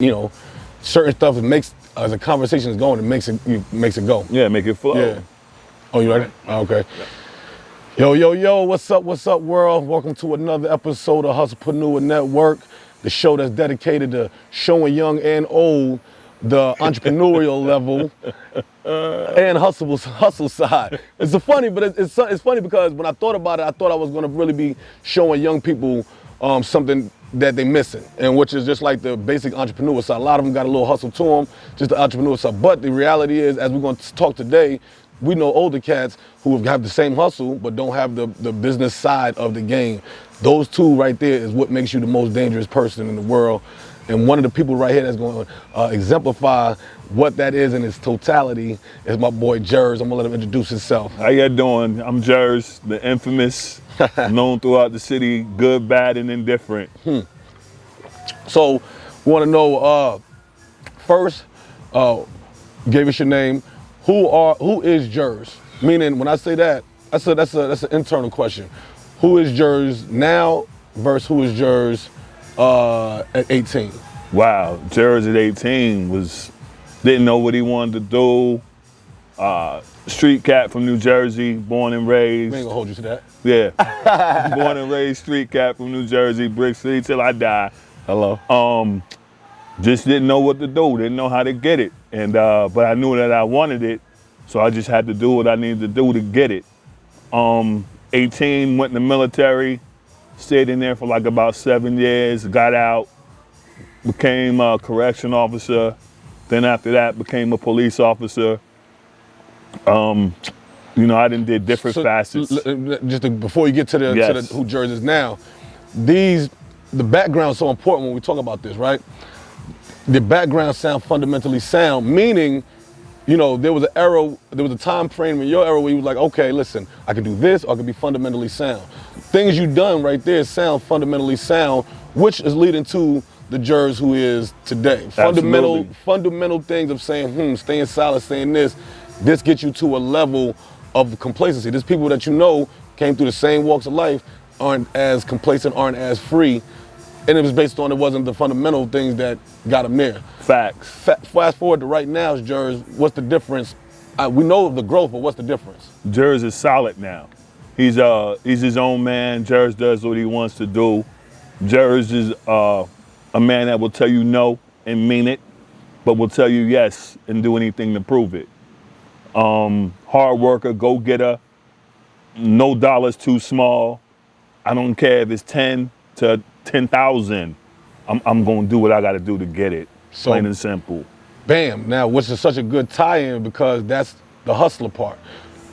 you know, certain stuff that makes, as a conversation is going, it makes it go. Yeah, make it flow. Yeah. Oh, you ready? Okay. Yo, what's up, world? Welcome to another episode of Hustlepreneur Network, the show that's dedicated to showing young and old the entrepreneurial level and hustle side. It's funny, but it's funny because when I thought about it, I thought I was gonna really be showing young people something that they missing, and which is just like the basic entrepreneur side. A lot of them got a little hustle to them, just the entrepreneur side. But the reality is, as we're going to talk today, we know older cats who have the same hustle but don't have the business side of the game. Those two right there is what makes you the most dangerous person in the world. And one of the people right here that's going to exemplify what that is in its totality is my boy Jers. I'm gonna let him introduce himself. How you doing? I'm Jers, the infamous, known throughout the city, good, bad, and indifferent. So, we want to know first, gave us your name. Who is Jers? Meaning, when I say that, that's an internal question. Who is Jers now versus who is Jers at 18? Wow, Jers at 18 didn't know what he wanted to do. Street cat from New Jersey, born and raised. We ain't gonna hold you to that. Yeah, born and raised street cat from New Jersey, Brick City till I die. Hello. Just didn't know what to do, didn't know how to get it. And but I knew that I wanted it, so I just had to do what I needed to do to get it. 18, went in the military, stayed in there for like about 7 years, got out, became a correction officer. Then after that, became a police officer. I did different facets. Before you get to the who Jers is now, the background is so important when we talk about this, right? The background sound fundamentally sound, meaning, there was a time frame in your era where you was like, okay, listen, I can do this or I can be fundamentally sound. Things you've done right there sound fundamentally sound, which is leading to the Jers who is today. Fundamental things of saying, staying solid, saying this gets you to a level of complacency. There's people that came through the same walks of life, aren't as complacent, aren't as free, and it was based on it wasn't the fundamental things that got them there. Facts. Fast forward to right now, Jers, what's the difference? We know the growth, but what's the difference? Jers is solid now. He's his own man. Jers does what he wants to do. Jers is a man that will tell you no and mean it, but will tell you yes and do anything to prove it. Hard worker, go-getter, no dollars too small. I don't care if it's 10 to 10,000. I'm gonna do what I gotta do to get it, plain and simple. Bam, now which is such a good tie-in because that's the hustler part.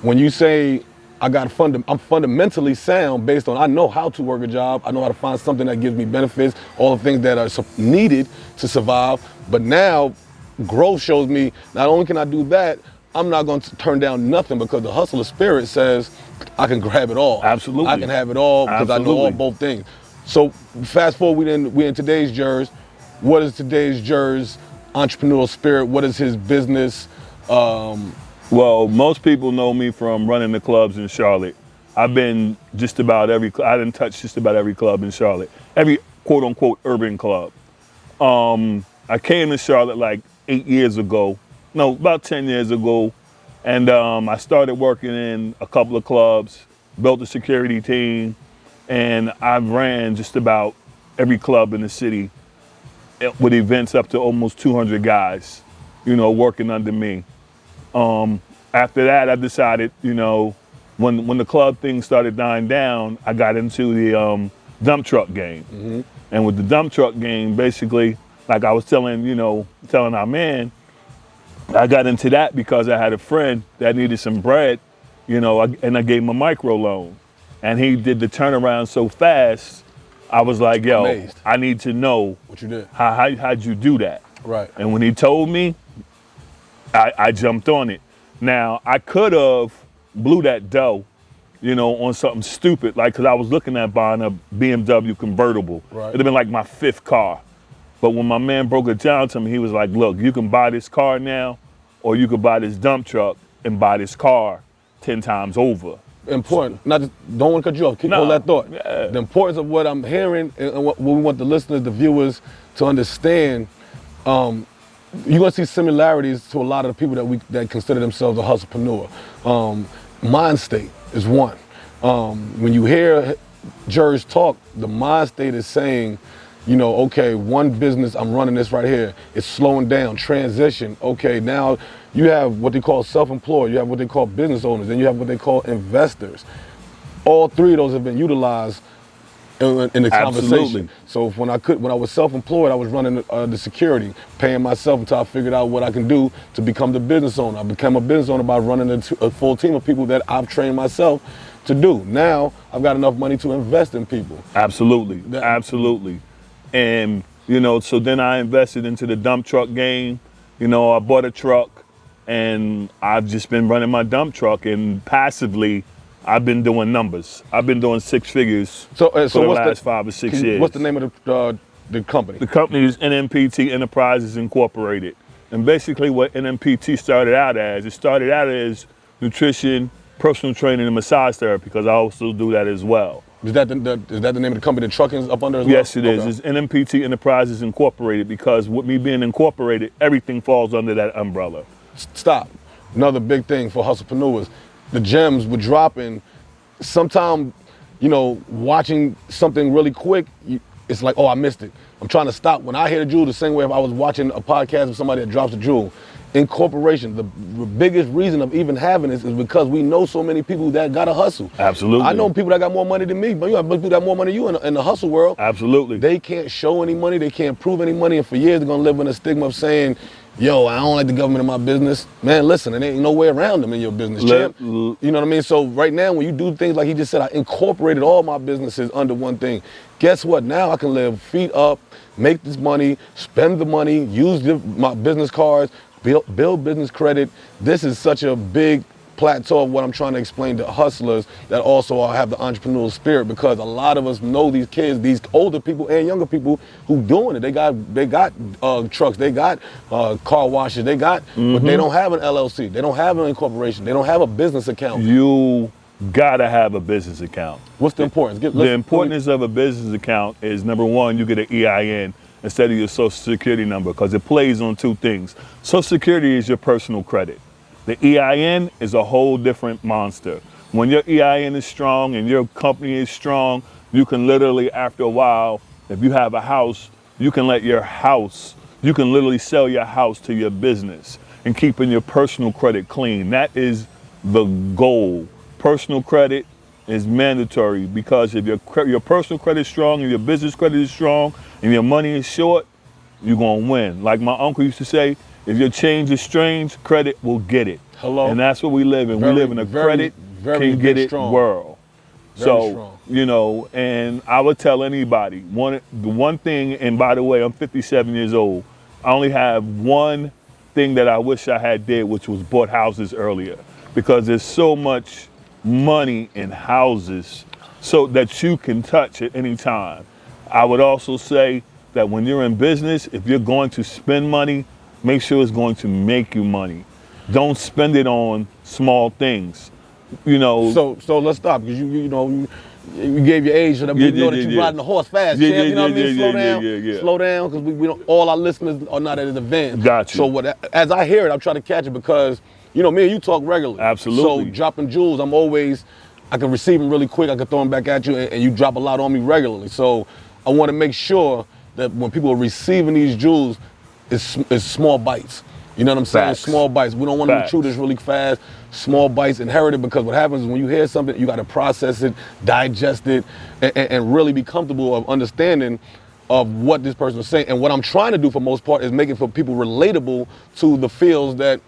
When you say, I'm fundamentally sound based on I know how to work a job, I know how to find something that gives me benefits, all the things that are needed to survive, but now growth shows me not only can I do that, I'm not going to turn down nothing because the hustler spirit says I can grab it all. Absolutely. I can have it all because I know all both things. So fast forward, we in today's Jers. What is today's Jers entrepreneurial spirit? What is his business? Well, most people know me from running the clubs in Charlotte. I've been I didn't touch just about every club in Charlotte. Every quote unquote urban club. I came to Charlotte like 8 years ago. No, about 10 years ago. And I started working in a couple of clubs, built a security team, and I've ran just about every club in the city with events up to almost 200 guys, working under me. After that, I decided, when the club thing started dying down, I got into the dump truck game. Mm-hmm. And with the dump truck game, basically, like I was telling our man, I got into that because I had a friend that needed some bread, and I gave him a micro loan. And he did the turnaround so fast, I was like, yo, amazed. I need to know What you did. How'd you do that? Right. And when he told me, I jumped on it. Now, I could have blew that dough, on something stupid, like, because I was looking at buying a BMW convertible. Right. It'd have been like my 5th car. But when my man broke it down to me, he was like, look, you can buy this car now, or you could buy this dump truck and buy this car 10 times over. Important. Don't want to cut you off. Hold that thought. Yeah. The importance of what I'm hearing and what we want the listeners, the viewers to understand you're gonna see similarities to a lot of the people that consider themselves a hustlepreneur. Mind state is one. When you hear Jurors talk, the mind state is saying, you know, okay, one business, I'm running this right here. It's slowing down, transition. Okay, now you have what they call self-employed, you have what they call business owners, and you have what they call investors. All three of those have been utilized in the conversation. Absolutely. So when I was self-employed, I was running the security, paying myself until I figured out what I can do to become the business owner. I became a business owner by running a full team of people that I've trained myself to do. Now I've got enough money to invest in people. Absolutely, absolutely. And, you know, so then I invested into the dump truck game. You know, I bought a truck and I've just been running my dump truck, and passively I've been doing numbers. I've been doing six figures for the last 5 or 6 years. What's the name of the company? The company is NMPT Enterprises Incorporated. And basically what NMPT started out as nutrition, personal training, and massage therapy, because I also do that as well. Is that the name of the company the trucking's up under as well? Yes, it is. It's NMPT Enterprises Incorporated, because with me being incorporated, everything falls under that umbrella. Stop. Another big thing for hustlepreneurs, the gems were dropping. Sometime, you know, watching something really quick, it's like, oh, I missed it. I'm trying to stop. When I hear a jewel, the same way if I was watching a podcast of somebody that drops a jewel. Incorporation, the biggest reason of even having this is because we know so many people that gotta hustle. Absolutely. I know people that got more money than me, but you have people that got more money than you in the hustle world. Absolutely. They can't show any money, they can't prove any money, and for years they're gonna live in a stigma of saying, yo, I don't like the government in my business. Man, listen, there ain't no way around them in your business, champ. You know what I mean? So right now, when you do things like he just said, I incorporated all my businesses under one thing. Guess what? Now I can live feet up, make this money, spend the money, use my business cards, build business credit. This is such a big plateau of what I'm trying to explain to hustlers that also have the entrepreneurial spirit, because a lot of us know these kids, these older people and younger people who doing it. They got trucks, they got car washes, they got, but they don't have an LLC, they don't have an incorporation, they don't have a business account. You gotta have a business account. What's the importance? The importance of a business account is, number one, you get an EIN instead of your social security number, because it plays on two things. Social security is your personal credit. The EIN is a whole different monster. When your EIN is strong and your company is strong, you can literally, after a while, if you have a house, you can literally sell your house to your business and keeping your personal credit clean. That is the goal. Personal credit is mandatory, because if your personal credit is strong and your business credit is strong and your money is short, you're gonna win. Like my uncle used to say, if your change is strange, credit will get it. Hello. And that's what we live in. We live in a credit can get it world. So, strong. you know, and I would tell anybody, the one thing, and by the way, I'm 57 years old. I only have one thing that I wish I had did, which was bought houses earlier, because there's so much money in houses so that you can touch at any time. I would also say that when you're in business, if you're going to spend money, make sure it's going to make you money. Don't spend it on small things. You know. So let's stop, because you gave your age, so that we know that you're riding the horse fast, champ. You know what I mean? Slow down. Slow down, because we don't, all our listeners are not at an event. Got you. So as I hear it, I'm trying to catch it, because you know me and you talk regularly. Absolutely. So dropping jewels, I can receive them really quick. I can throw them back at you, and you drop a lot on me regularly. So I want to make sure that when people are receiving these jewels, it's small bites. You know what I'm saying? Facts. Small bites. We don't want to chew this really fast. Small bites, inherited, because what happens is when you hear something, you got to process it, digest it, and really be comfortable of understanding of what this person is saying. And what I'm trying to do for most part is make it for people relatable to the fields that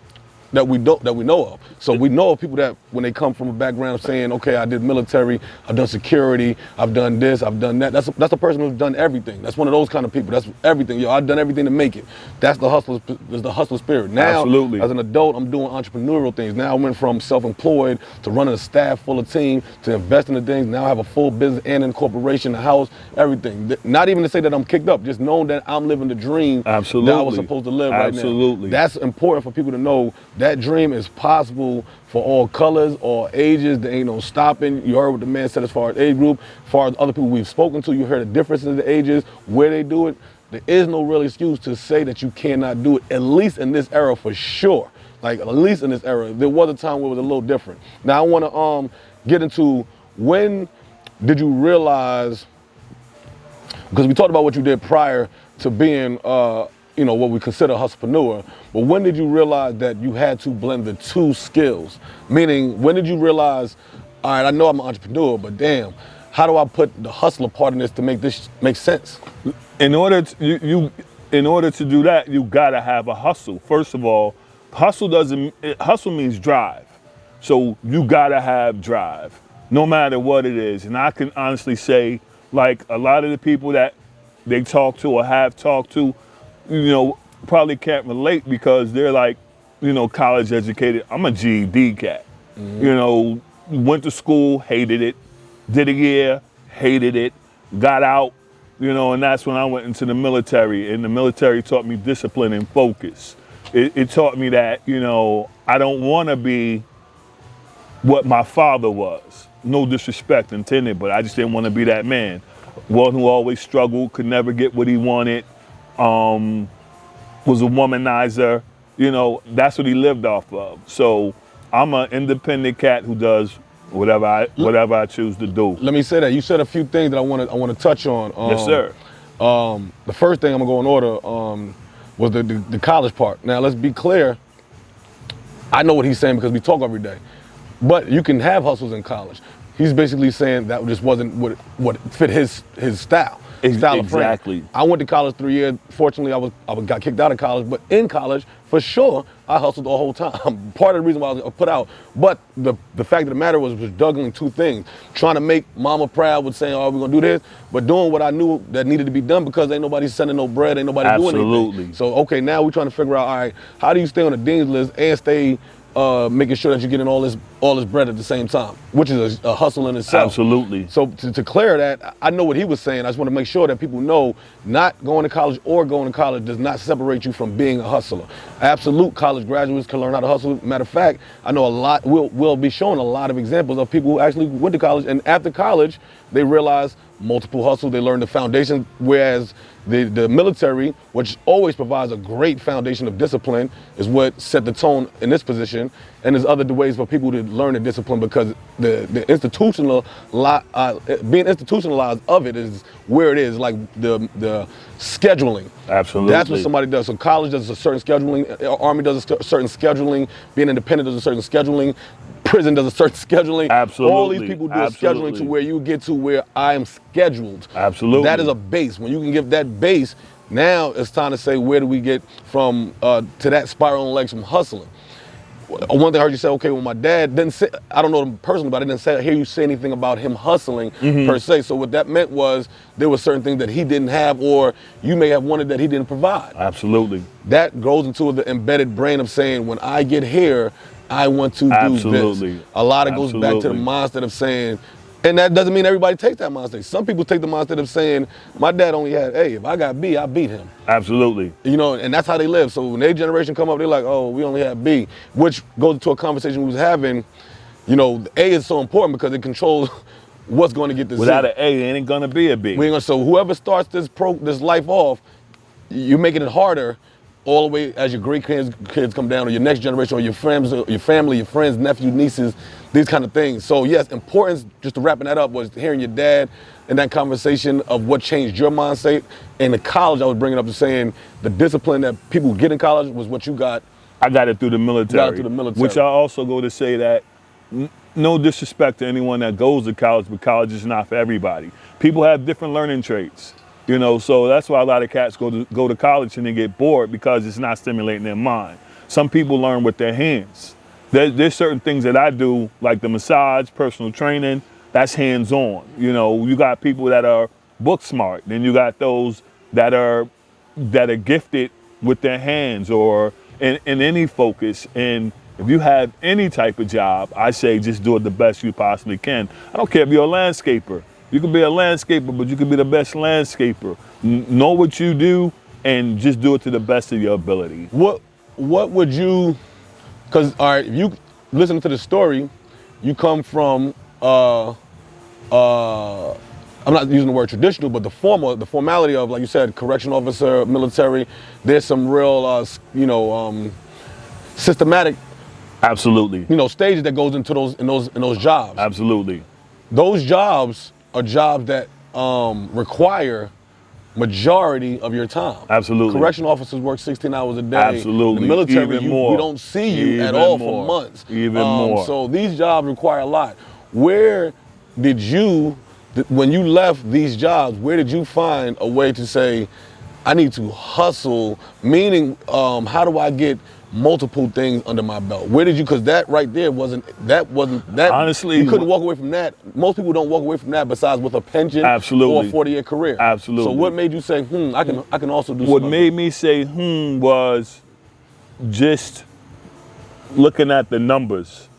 we know of. So we know of people that when they come from a background of saying, okay, I did military, I've done security, I've done this, I've done that. That's a person who's done everything. That's one of those kind of people. That's everything. Yo, I've done everything to make it. That's the hustler spirit. Now, absolutely, as an adult, I'm doing entrepreneurial things. Now I went from self-employed to running a staff full of team to investing in things. Now I have a full business and incorporation, a house, everything. Not even to say that I'm kicked up, just knowing that I'm living the dream that I was supposed to live right now. Absolutely. That's important for people to know. That dream is possible for all colors, all ages. There ain't no stopping. You heard what the man said as far as age group, as far as other people we've spoken to. You heard the differences in the ages, where they do it. there is no real excuse to say that you cannot do it, at least in this era for sure. Like, at least in this era. There was a time where it was a little different. Now, I want to get into, when did you realize, because we talked about what you did prior to being, you know, what we consider a hustlepreneur, but when did you realize that you had to blend the two skills? Meaning, when did you realize, all right, I know I'm an entrepreneur, but damn, how do I put the hustler part in this to make this make sense? In order to, in order to do that, you gotta have a hustle. First of all, hustle means drive. So you gotta have drive, no matter what it is. And I can honestly say, like, a lot of the people that they talk to or have talked to, you know, probably can't relate because they're like, you know, college educated. I'm a GED cat. You know, went to school, hated it, did a year, hated it, got out, you know, and that's when I went into the military. And the military taught me discipline and focus. It taught me that, you know, I don't want to be what my father was. No disrespect intended, but I just didn't want to be that man. One who always struggled, could never get what he wanted, was a womanizer. You know, that's what he lived off of. So I'm an independent cat who does whatever I choose to do. Let me say that. You said a few things that I want to touch on. Yes, sir. The first thing, I'm going to go in order, was the college part. Now, let's be clear. I know what he's saying because we talk every day. But you can have hustles in college. He's basically saying that just wasn't what fit his style. Style of frame. Exactly. I went to college 3 years. Fortunately, I got kicked out of college. But in college, for sure, I hustled the whole time. Part of the reason why I was put out. But the fact of the matter was juggling two things. Trying to make mama proud with saying, oh, we're going to do this. But doing what I knew that needed to be done because ain't nobody sending no bread, ain't nobody doing anything. Absolutely. So, okay, now we're trying to figure out, all right, how do you stay on the dean's list and stay making sure that you're getting all this bread at the same time, which is a hustle in itself. Absolutely. So to clear that, I know what he was saying. I just want to make sure that people know not going to college or going to college does not separate you from being a hustler. Absolute college graduates can learn how to hustle. Matter of fact, I know a lot, we'll be showing a lot of examples of people who actually went to college, and after college, they realized multiple hustles, they learned the foundation, whereas the military, which always provides a great foundation of discipline, is what set the tone in this position. And there's other ways for people to learn the discipline because the being institutionalized of it is where it is, like the scheduling. Absolutely. That's what somebody does. So college does a certain scheduling, Army does a certain scheduling, being independent does a certain scheduling, prison does a certain scheduling. Absolutely. All these people do a scheduling to where you get to where I am scheduled. Absolutely. That is a base. When you can give that base, now it's time to say, where do we get from to that spiral legs from hustling? One thing I heard you say, okay, well, my dad didn't say, I don't know him personally, but I didn't hear you say anything about him hustling per se. So what that meant was there were certain things that he didn't have or you may have wanted that he didn't provide. Absolutely. That goes into the embedded brain of saying, when I get here, I want to do this. A lot of goes back to the mindset of saying, and that doesn't mean everybody takes that mindset. Some people take the mindset of saying, my dad only had A. If I got B, I beat him. Absolutely. You know, and that's how they live. So when their generation come up, they're like, oh, we only have B, which goes into a conversation we was having. You know, the A is so important because it controls what's going to get the Z. Without an A, it ain't gonna be a B. So whoever starts this life off, you're making it harder all the way as your great kids come down, or your next generation, or your friends, or your family, your friends, nephews, nieces, these kind of things. So yes, importance, just to wrapping that up, was hearing your dad in that conversation of what changed your mindset. In the college, I was bringing up to saying the discipline that people get in college was what you got. I got it through the military. Got it through the military. Which I also go to say that no disrespect to anyone that goes to college, but college is not for everybody. People have different learning traits. You know, so that's why a lot of cats go to college and they get bored because it's not stimulating their mind. Some people learn with their hands. There's certain things that I do, like the massage, personal training, that's hands-on. You know, you got people that are book smart, then you got those that are gifted with their hands or in any focus. And if you have any type of job, I say just do it the best you possibly can. I don't care if you're a landscaper. You can be a landscaper, but you can be the best landscaper. Know what you do and just do it to the best of your ability. What would you, because all right, if you listen to the story, you come from, I I'm not using the word traditional, but the formality of, like you said, correction officer, military. There's some real, systematic, Absolutely. stages that goes into those jobs. Absolutely. Those jobs are jobs that require majority of your time. Absolutely. Correction officers work 16 hours a day. Absolutely. The military, Even more. we don't see you Even at all more. for months. Even more. So these jobs require a lot. Where did you, when you left these jobs, where did you find a way to say, I need to hustle, meaning how do I get multiple things under my belt? Where did you, because that right there wasn't that, Honestly, you couldn't walk away from that. Most people don't walk away from that besides with a pension Absolutely. or a 40-year career. Absolutely. So what made you say, I can also do What something? made me say, was just looking at the numbers.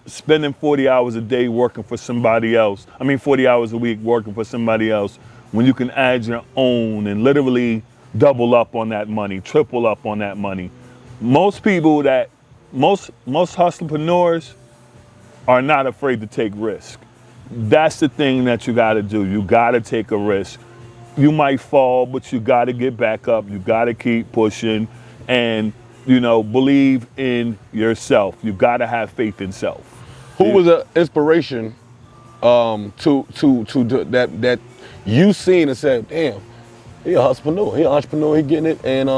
Spending 40 hours a day working for somebody else. 40 hours a week working for somebody else, when you can add your own and literally double up on that money, triple up on that money. Most people most hustlepreneurs are not afraid to take risk. That's the thing that you gotta do. You gotta take a risk. You might fall, but you gotta get back up. You gotta keep pushing and, believe in yourself. You gotta have faith in self. Who was an inspiration to that you seen and said, damn, he a entrepreneur, he getting it, and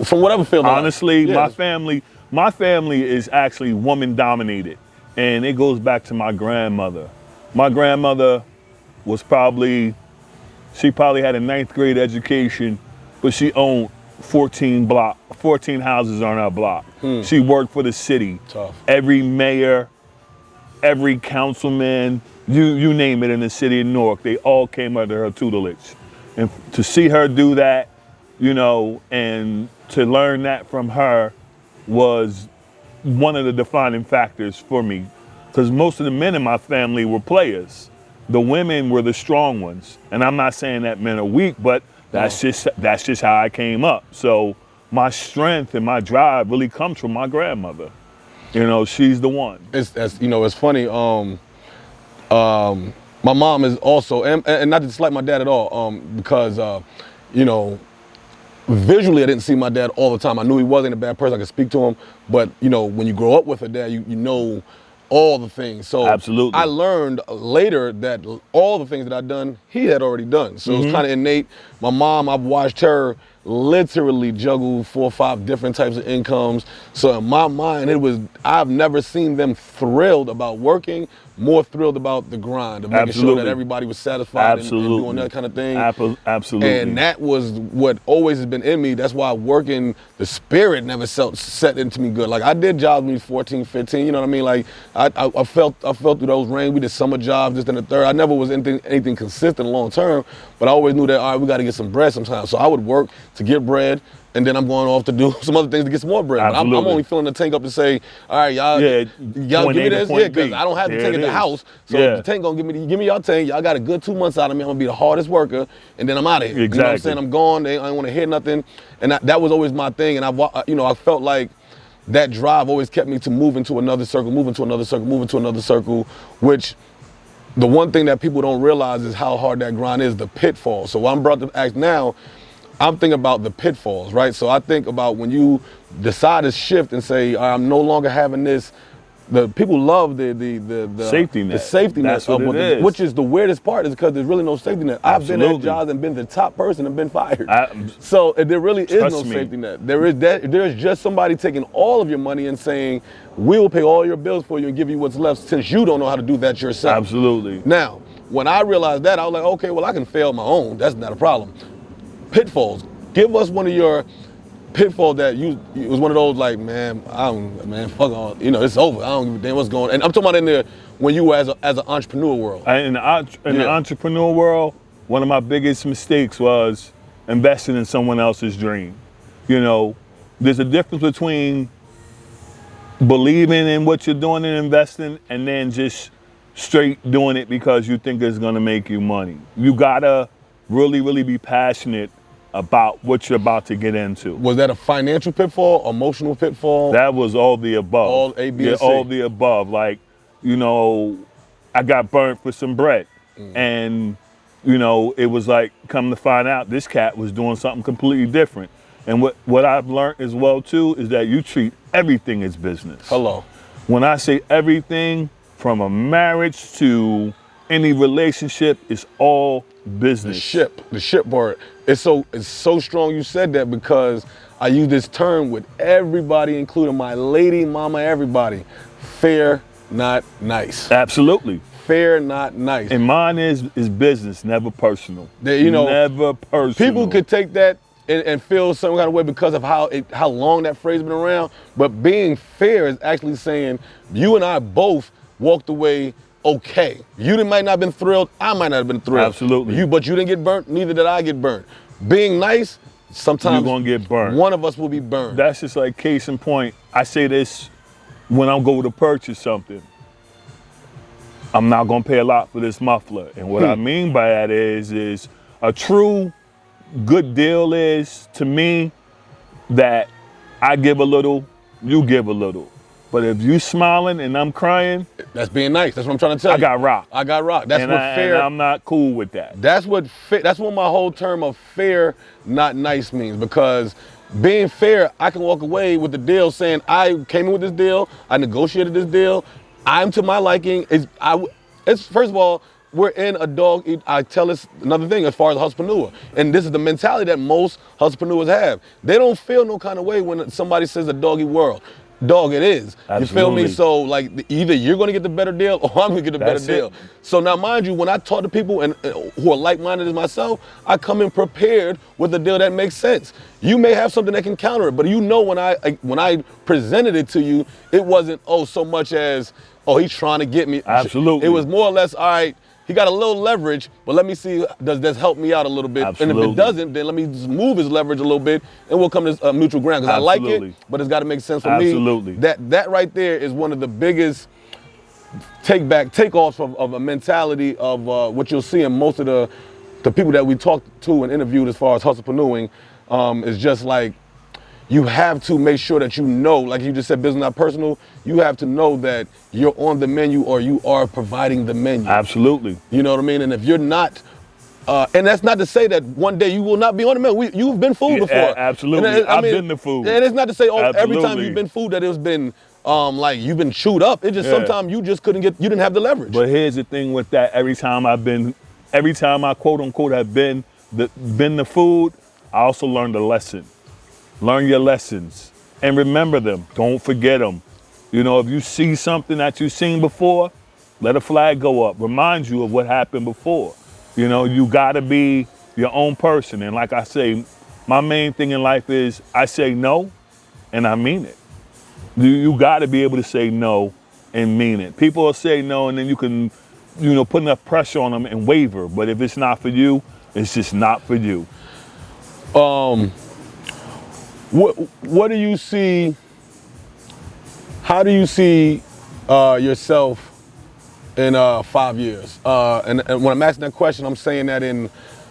from whatever field. Honestly, my family is actually woman dominated, and it goes back to my grandmother. My grandmother was probably had a 9th grade education, but she owned 14 houses on our block. She worked for the city. Tough. Every mayor, every councilman, you name it in the city of Newark, they all came under her tutelage. And to see her do that, and to learn that from her was one of the defining factors for me. Because most of the men in my family were players. The women were the strong ones. And I'm not saying that men are weak, but that's just how I came up. So my strength and my drive really comes from my grandmother. She's the one. It's funny. My mom is also, and not to slight my dad at all, because visually I didn't see my dad all the time. I knew he wasn't a bad person. I could speak to him, but when you grow up with a dad, you know all the things. So Absolutely. I learned later that all the things that I'd done, he had already done. So it was kind of innate. My mom, I've watched her literally juggle 4 or 5 different types of incomes. So in my mind, I've never seen them thrilled about working, more thrilled about the grind, of making sure that everybody was satisfied and doing that kind of thing. Absolutely. And that was what always has been in me. That's why working, the spirit never set into me good. Like I did jobs when I was 14, 15, you know what I mean? Like I felt through those rains. We did summer jobs, this and the third. I never was anything consistent long term, but I always knew that, all right, we got to get some bread sometimes. So I would work to get bread, and then I'm going off to do some other things to get some more bread. But I'm only filling the tank up to say, all right, y'all give me this, because I don't have the tank at the house. So if the tank gonna give me y'all tank, y'all got a good 2 months out of me. I'm gonna be the hardest worker, and then I'm out of here. Exactly. You know what I'm saying? I'm gone. I don't want to hear nothing, and that was always my thing. And I felt like that drive always kept me to move into another circle, which. The one thing that people don't realize is how hard that grind is, the pitfalls. So when I'm brought to act now, I'm thinking about the pitfalls, right? So I think about when you decide to shift and say, I'm no longer having this. The people love the safety net. The safety net of which is the weirdest part, is because there's really no safety net. I've been at jobs and been the top person and been fired. So there really is no safety net. There's just somebody taking all of your money and saying, we will pay all your bills for you and give you what's left, since you don't know how to do that yourself. Absolutely. Now, when I realized that, I was like, okay, well, I can fail my own. That's not a problem. Pitfalls. Give us one of your pitfall that it was one of those like, fuck all, it's over. I don't give a damn what's going on. And I'm talking about in there when you were as an entrepreneur world. In the entrepreneur world, one of my biggest mistakes was investing in someone else's dream. There's a difference between believing in what you're doing and investing, and then just straight doing it because you think it's gonna make you money. You gotta really, really be passionate about what you're about to get into. Was that a financial pitfall, emotional pitfall? That was all the above. All A, B, and C. All the above. Like, I got burnt for some bread. And, you know, it was like, come to find out, this cat was doing something completely different. And what I've learned as well, too, is that you treat everything as business. Hello. When I say everything, from a marriage to any relationship, it's all business. The ship part. It's so strong you said that, because I use this term with everybody, including my lady, mama, everybody. Fair, not nice. Absolutely. Fair, not nice. And mine is business, never personal. You know, never personal. People could take that and feel some kind of way because of how long that phrase has been around. But being fair is actually saying you and I both walked away okay. You might not have been thrilled. I might not have been thrilled. Absolutely. But you didn't get burnt. Neither did I get burnt. Being nice, sometimes you're gonna get burnt. One of us will be burned. That's just like case in point. I say this when I'm going to purchase something. I'm not gonna pay a lot for this muffler. And what I mean by that is a true good deal is, to me, that I give a little, you give a little. But if you smiling and I'm crying, that's being nice. That's what I'm trying to tell you. I got rocked. I got rocked. That's what fair. And I'm not cool with that. That's what my whole term of fair, not nice means. Because being fair, I can walk away with the deal saying I came in with this deal, I negotiated this deal, I'm to my liking. It's first of all, we're in a dog eat. I tell us another thing as far as hustlepreneur, and this is the mentality that most hustlepreneurs have. They don't feel no kind of way when somebody says a dog eat world. Dog, it is. Absolutely. You feel me? So like either you're gonna get the better deal or I'm gonna get the better deal. So now mind you, when I talk to people and who are like-minded as myself, I come in prepared with a deal that makes sense. You may have something that can counter it, but you know when I presented it to you, it wasn't so much as he's trying to get me. Absolutely. It was more or less, all right, he got a little leverage, but let me see, does this help me out a little bit? Absolutely. And if it doesn't, then let me just move his leverage a little bit and we'll come to mutual ground. Because I like it, but it's got to make sense for me. Absolutely. That right there is one of the biggest takeoffs of a mentality of what you'll see in most of the people that we talked to and interviewed as far as hustlepreneuring, is just like, you have to make sure that you know, like you just said, business not personal, you have to know that you're on the menu or you are providing the menu. Absolutely. You know what I mean? And if you're not, and that's not to say that one day you will not be on the menu. You've been food before. Absolutely. I've been the food. And it's not to say, every time Absolutely. you've been food that it's been like you've been chewed up. It's just sometimes you just you didn't have the leverage. But here's the thing with that, every time I quote unquote have been the food, I also learned a lesson. Learn your lessons and remember them. Don't forget them. You know, if you see something that you've seen before, let a flag go up. Remind you of what happened before. You know, you gotta be your own person. And like I say, my main thing in life is I say no and I mean it. You gotta be able to say no and mean it. People will say no and then you can, put enough pressure on them and waver. But if it's not for you, it's just not for you. What do you see? How do you see yourself in 5 years? And when I'm asking that question, I'm saying that in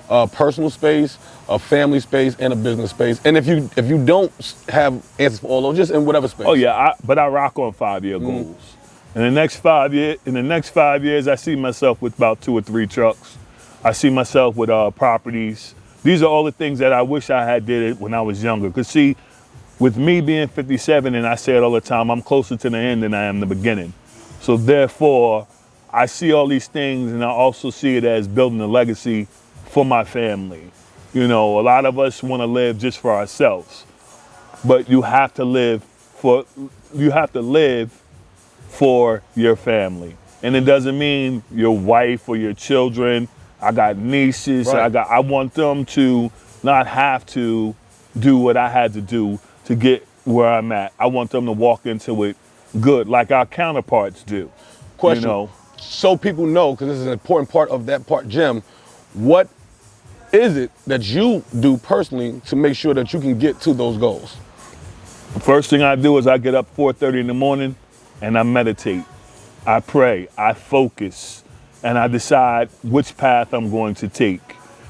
a personal space, a family space, and a business space. And if you don't have answers for all those, just in whatever space. Oh yeah, but I rock on 5-year goals. In the next 5 years, I see myself with about 2 or 3 trucks. I see myself with properties. These are all the things that I wish I had did it when I was younger. Because see, with me being 57, and I say it all the time, I'm closer to the end than I am the beginning. So therefore, I see all these things and I also see it as building a legacy for my family. You know, a lot of us want to live just for ourselves, but you have to live for your family. And it doesn't mean your wife or your children. I got nieces. Right. I want them to not have to do what I had to do to get where I'm at. I want them to walk into it good, like our counterparts do. Question. You know? So people know, because this is an important part of that part, Jim, what is it that you do personally to make sure that you can get to those goals? The first thing I do is I get up 4:30 in the morning and I meditate. I pray, I focus, and I decide which path I'm going to take.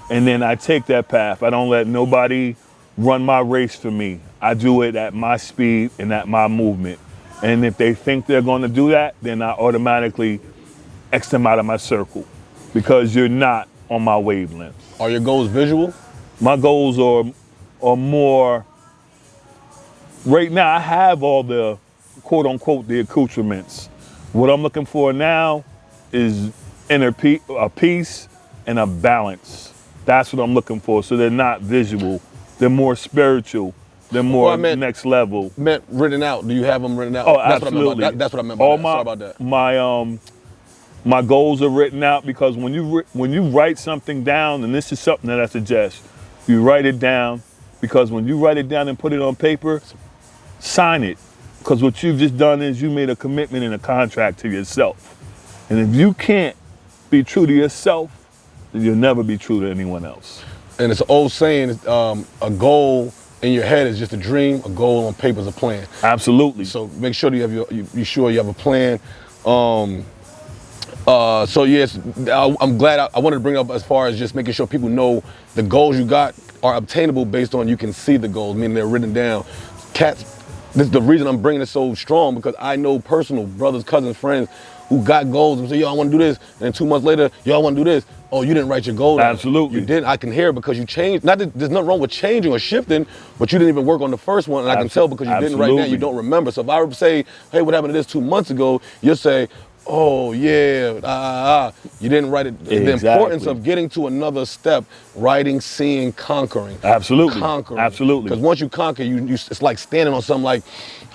And then I take that path. I don't let nobody run my race for me. I do it at my speed and at my movement. And if they think they're going to do that, then I automatically X them out of my circle. because you're not on my wavelength. Are your goals visual? My goals are more, right now I have all the quote unquote the accoutrements. What I'm looking for now is a peace and a balance. That's what I'm looking for. So they're not visual, they're more spiritual, they're more Well, I meant- next level. Meant written out. Do you have them written out? Oh, That's what I meant absolutely. by that. That's what I meant by All that. my, Sorry about that. my goals are written out because when you write something down, and this is something that I suggest, you write it down, because when you write it down and put it on paper, sign it. Because what you've just done is you made a commitment and a contract to yourself. And if you can't be true to yourself, then you'll never be true to anyone else. And it's an old saying, a goal in your head is just a dream, a goal on paper is a plan. Absolutely. So make sure you sure you have a plan. So yes, I'm glad I wanted to bring it up as far as just making sure people know the goals you got are obtainable based on you can see the goals, meaning they're written down. Cats, this is the reason I'm bringing it so strong, because I know personal brothers, cousins, friends who got goals and say, yo, I want to do this. And then 2 months later, yo, I want to do this. Oh, you didn't write your goal down. Absolutely. You didn't. I can hear it because you changed. Not that there's nothing wrong with changing or shifting, but you didn't even work on the first one. And I can tell because you didn't write down, you don't remember. So if I would say, hey, what happened to this 2 months ago? You'll say, oh yeah, you didn't write it. Exactly. The importance of getting to another step, writing, seeing, conquering. Absolutely. Conquering. Absolutely. Because once you conquer, you it's like standing on something like,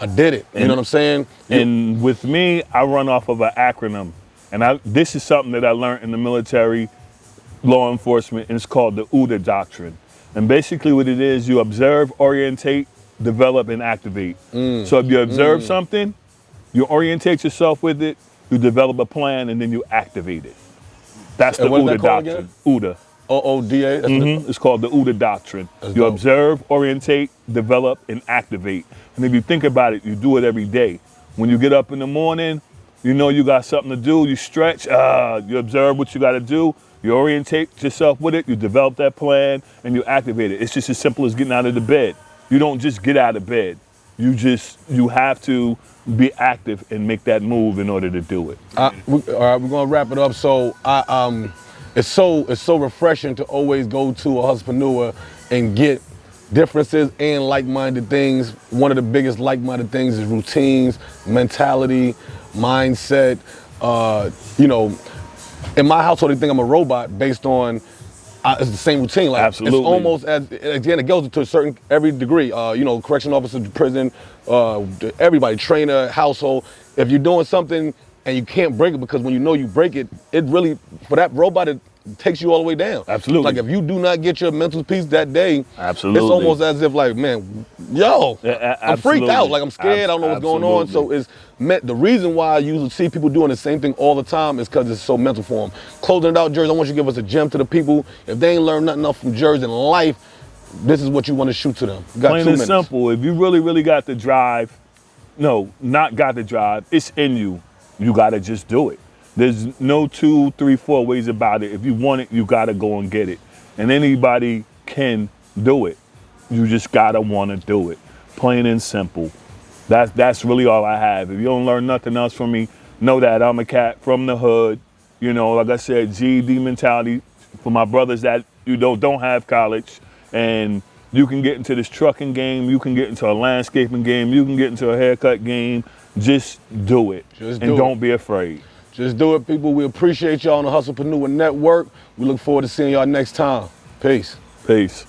I did it. You know what I'm saying? And with me, I run off of an acronym. And this is something that I learned in the military, law enforcement, and it's called the OODA doctrine. And basically what it is, you observe, orientate, develop, and activate. So if you observe something, you orientate yourself with it, you develop a plan, and then you activate it. That's the And what's that OODA called doctrine. again? OODA. OODA? That's It's called the OODA doctrine. That's You dope. observe, orientate, develop, and activate. And if you think about it, you do it every day. When you get up in the morning, you know you got something to do, you stretch, you observe what you got to do, you orientate yourself with it, you develop that plan, and you activate it. It's just as simple as getting out of the bed. You don't just get out of bed. You have to be active and make that move in order to do it. all right, we're gonna wrap it up. So it's so refreshing to always go to a hustlepreneur and get differences and like-minded things. One of the biggest like-minded things is routines, mentality, mindset. In my household, they think I'm a robot based on it's the same routine. Like Absolutely. It's almost as again, it goes to a certain every degree. Correction officer, prison, everybody, trainer, household. If you're doing something and you can't break it, because when you know you break it, it really for that robot it takes you all the way down. Absolutely. Like if you do not get your mental peace that day, Absolutely. it's almost as if like, man, yo, I'm freaked Absolutely. out. Like I'm scared. I don't know what's going on. So Absolutely. it's the reason why I usually see people doing the same thing all the time is because it's so mental for them. Closing it out, Jersey, I want you to give us a gem to the people. If they ain't learned nothing else from Jersey in life, this is what you want to shoot to them. You got Plain 2 and minutes. simple. If you really, really got the drive, no, not got the drive, it's in you. You got to just do it. There's no 2, 3, 4 ways about it. If you want it, you got to go and get it. And anybody can do it. You just got to want to do it. Plain and simple. That's really all I have. If you don't learn nothing else from me, know that I'm a cat from the hood. Like I said, GED mentality for my brothers that don't have college. And you can get into this trucking game, you can get into a landscaping game, you can get into a haircut game. Just do it. Just and do don't it. be afraid. Just do it, people. We appreciate y'all on the Hustlepreneur Network. We look forward to seeing y'all next time. Peace. Peace.